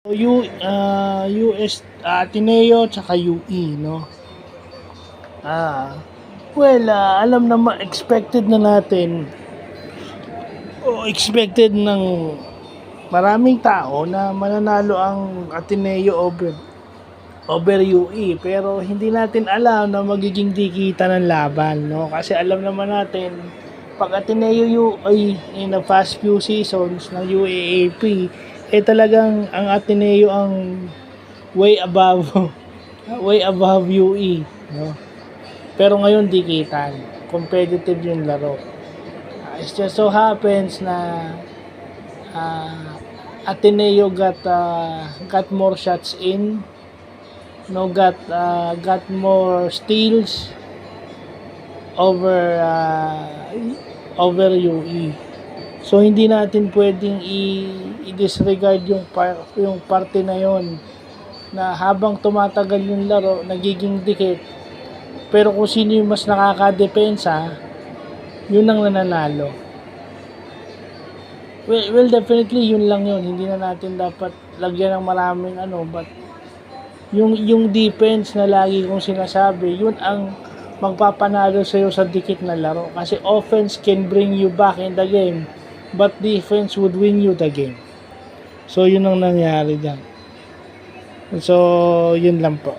US, Ateneo tsaka UE, no? Well, alam naman, expected na natin o expected ng maraming tao na mananalo ang Ateneo over UE, pero hindi natin alam na magiging dikita ng laban, no? Kasi alam naman natin pag Ateneo UE in the past few seasons ng UAAP, talagang ang Ateneo ang way above way above UE, no? Pero ngayon dikitan, competitive yung laro. It just so happens na Ateneo got more shots in, no, got more steals over UE. So hindi natin pwedeng i-disregard yung parte na yon, na habang tumatagal yung laro nagiging dikit, pero kung sino yung mas nakakadepensa, yun ang nananalo. Well, definitely yun lang yun, hindi na natin dapat lagyan ng maraming but yung defense na lagi kong sinasabi, yun ang magpapanalo sa'yo sa dikit na laro, kasi offense can bring you back in the game, but defense would win you the game. So yun ang nangyari dyan. So yun lang po.